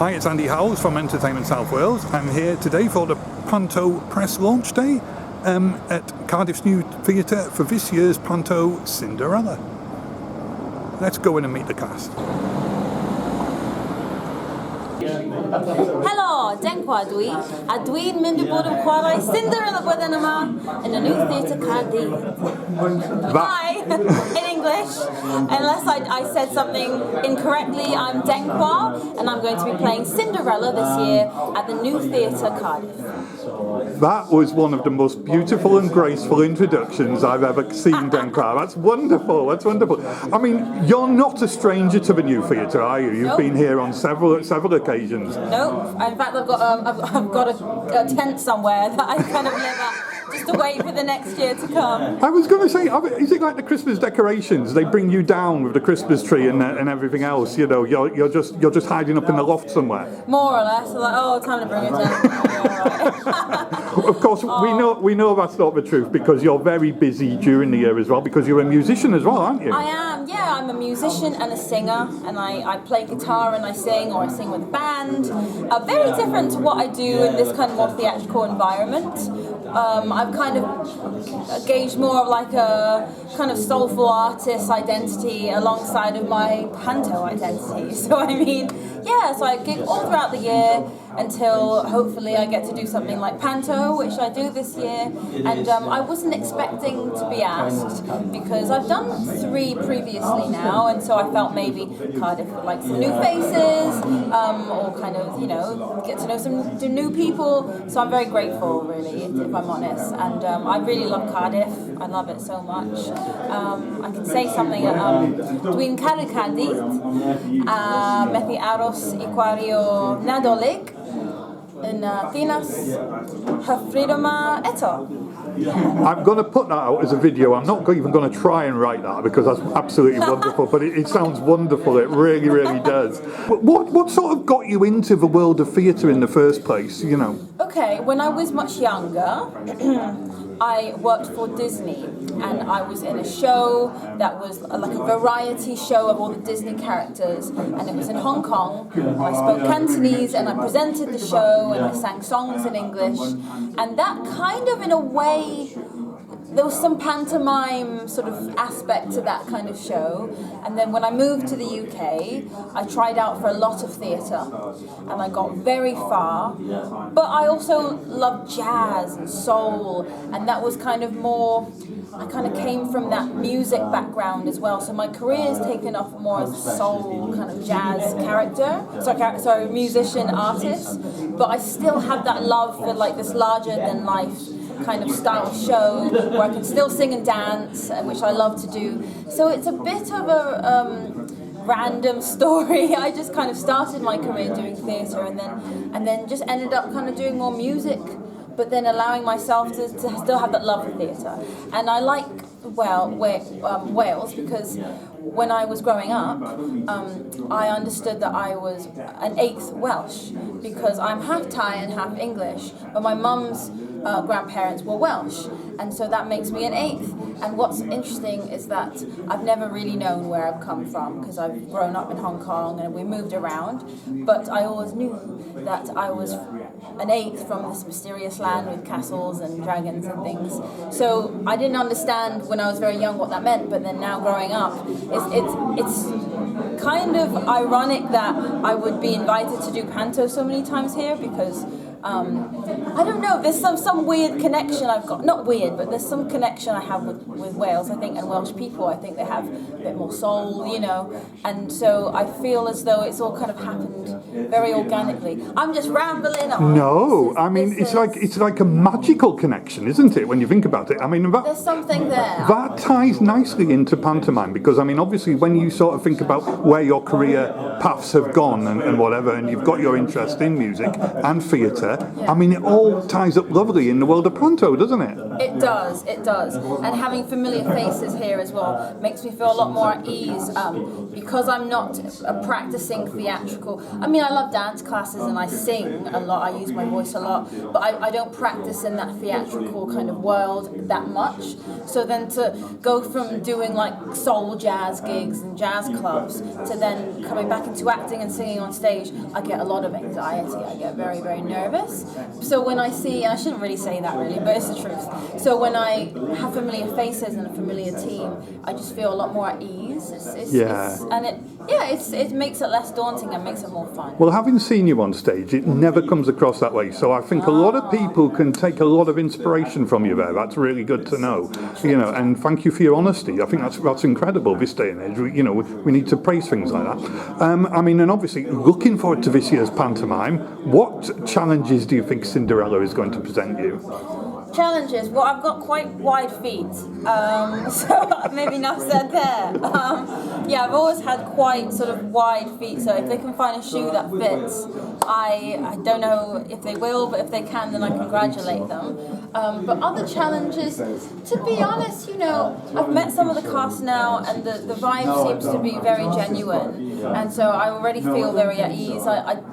Hi, it's Andy Howells from Entertainment South Wales. I'm here today for the Panto press launch day at Cardiff's new theatre for this year's Panto Cinderella. Let's go in and meet the cast. Helo, Denquar dwi, a dwi'n mynd I bod yn chwarae Cinderella blwyddyn yma in the new theatre Cardiff. Hi, in English, unless I said something incorrectly, I'm Denquar and I'm going to be playing Cinderella this year at the new theatre Cardiff. That was one of the most beautiful and graceful introductions I've ever seen, Denquar. That's wonderful, that's wonderful. I mean, you're not a stranger to the new theatre, are you? You've been here on several occasions. Nope. In fact, I've got a tent somewhere that I kind of live at, just to wait for the next year to come. I was going to say, is it like the Christmas decorations? They bring you down with the Christmas tree and everything else. You know, you're just hiding up in the loft somewhere. More or less, like, oh, time to bring it down. Of course, we know that's not the truth because you're very busy during the year as well. Because you're a musician as well, aren't you? I am. Yeah, I'm a musician and a singer, and I play guitar and I sing, or I sing with a band. Very different to what I do in this kind of more theatrical environment. I've kind of gauged more of like a kind of soulful artist identity alongside of my panto identity. So I mean, yeah, so I gig all throughout the year until hopefully I get to do something like panto, which I do this year. And I wasn't expecting to be asked because I've done 3 previously now, and so I felt maybe Cardiff would like some new faces, or kind of, you know, get to know some new people. So I'm very grateful, really, if I'm honest. And I really love Cardiff. I love it so much. I can say something. Dwi'n caru Cardiff, methu aros I gwario Nadolig yn ddinas hyfryd eto. I'm going to put that out as a video. I'm not even going to try and write that because that's absolutely wonderful, but it sounds wonderful. It really, really does. What sort of got you into the world of theatre in the first place, you know? Okay, when I was much younger, I worked for Disney, and I was in a show that was like a variety show of all the Disney characters, and it was in Hong Kong. I spoke Cantonese and I presented the show and I sang songs in English, and that kind of, in a way, there was some pantomime sort of aspect to that kind of show. And then when I moved to the UK, I tried out for a lot of theatre and I got very far. But I also loved jazz and soul, and that was kind of more, I kind of came from that music background as well. So my career has taken off more as a soul kind of jazz sorry, musician, artist. But I still have that love for like this larger than life kind of style show where I can still sing and dance, which I love to do. So it's a bit of a random story. I just kind of started my career doing theatre and then just ended up kind of doing more music, but then allowing myself to still have that love for theatre. And I like Wales because when I was growing up, I understood that I was an 8th Welsh because I'm half Thai and half English, but my mum's grandparents were Welsh, and so that makes me an 8th. And what's interesting is that I've never really known where I've come from because I've grown up in Hong Kong and we moved around, but I always knew that I was an 8th from this mysterious land with castles and dragons and things. So I didn't understand when I was very young what that meant, but then now growing up, it's kind of ironic that I would be invited to do panto so many times here because I don't know, there's some weird connection I've got, not weird, but there's some connection I have with Wales, I think, and Welsh people. I think they have a bit more soul, you know, and so I feel as though it's all kind of happened very organically. I'm just rambling on. No, I mean, it's like a magical connection, isn't it, when you think about it? I mean, there's something there. That ties nicely into pantomime because, I mean, obviously when you sort of think about where your career paths have gone and whatever, and you've got your interest in music and theatre, theatre, I mean, it all ties up lovely in the world of panto, doesn't it? It does, it does. And having familiar faces here as well makes me feel a lot more at ease, because I'm not a practicing theatrical. I mean, I love dance classes and I sing a lot, I use my voice a lot, but I don't practice in that theatrical kind of world that much. So then to go from doing like soul jazz gigs and jazz clubs to then coming back into acting and singing on stage, I get a lot of anxiety. I get very, very nervous. So when I see, and I shouldn't really say that really, but it's the truth. So when I have familiar faces and a familiar team, I just feel a lot more at ease. It makes it less daunting and makes it more fun. Well, having seen you on stage, it never comes across that way. So I think a lot of people can take a lot of inspiration from you there. That's really good to know. And thank you for your honesty. I think that's incredible this day and age. We need to praise things like that. And obviously, looking forward to this year's pantomime. What challenges do you think Cinderella is going to present you? Challenges. Well, I've got quite wide feet, so maybe enough said there. I've always had quite sort of wide feet, so if they can find a shoe that fits, I don't know if they will, but if they can, then I congratulate them. But other challenges, to be honest, I've met some of the cast now, and the vibe seems to be very genuine, and so I already feel very at ease. I've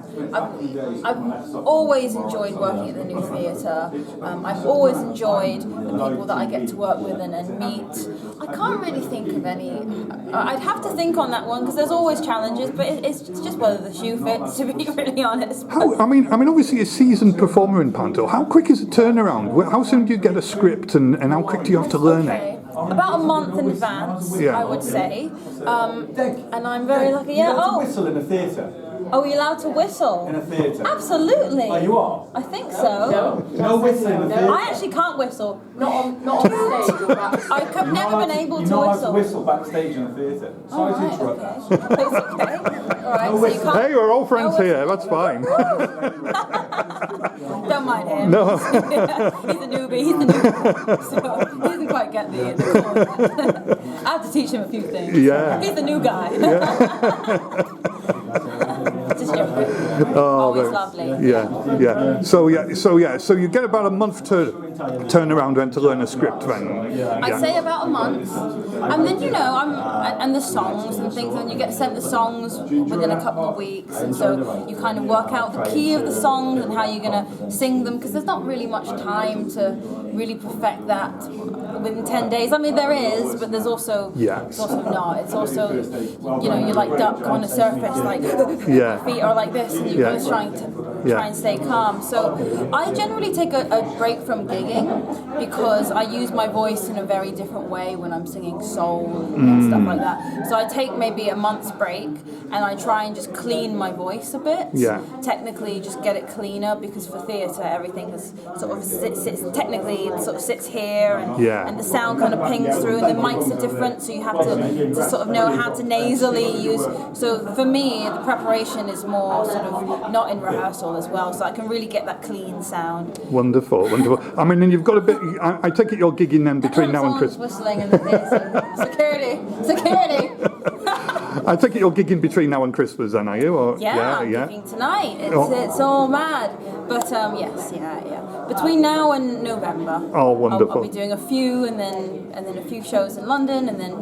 always enjoyed working at the New Theatre. I've always enjoyed the people that I get to work with and meet. I can't really think of any. I'd have to think on that one because there's always challenges, but it's just whether the shoe fits, to be really honest. Obviously a seasoned performer in panto. How quick is the turnaround? How soon do you get a script, and how quick do you have to learn it? About a month in advance, I would say. And I'm very lucky. You know, whistle in a theatre. Are we allowed to whistle? In a theatre? Absolutely. Oh, you are? I think so. No whistling in a theatre? I actually can't whistle. Not on stage. I've never been able to whistle. You're not allowed to whistle. whistle backstage in a theatre. Sorry to interrupt that. Okay. It's okay. All right, so you can't... Hey, we're all friends here. That's fine. Don't mind him. No. He's a newbie. So he doesn't quite get the call yet. I have to teach him a few things. Yeah. He's the new guy. Just joking. Always lovely. Yeah. So you get about a month to turn around then to learn a script then. I'd say about a month, and then and the songs and things, and you get sent the songs within a couple of weeks, and so you kind of work out the key of the songs and how you're going to sing them, because there's not really much time to really perfect that within 10 days. I mean, there is, but there's also it's also not. It's also you're like duck on a surface, like feet are like this, and you're just trying and stay calm. So I generally take a break from gigging because I use my voice in a very different way when I'm singing soul and stuff like that. So I take maybe a month's break and I try and just clean my voice a bit. Technically, just get it cleaner, because for theatre everything is sort of sits technically it sort of sits here, and the sound kind of pings through, and the mics are different, so you have to sort of know how to nasally use. So for me, the preparation is more sort of not in rehearsal as well, so I can really get that clean sound. Wonderful. I mean, and you've got a bit. I take it you're gigging then between now and Christmas. Whistling in the theatre. Security. I take it you're gigging between now and Christmas then, are you? Or, I'm gigging tonight. It's all mad. But yes. Between now and November. Oh, wonderful. I'll be doing a few, and then a few shows in London, and then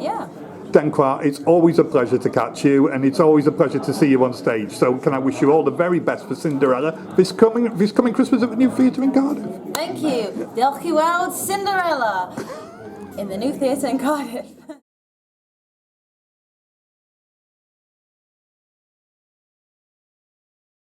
Denquar, it's always a pleasure to catch you, and it's always a pleasure to see you on stage. So can I wish you all the very best for Cinderella this coming Christmas at the New Theatre in Cardiff. Thank you. Dankjewel, Cinderella in the New Theatre in Cardiff.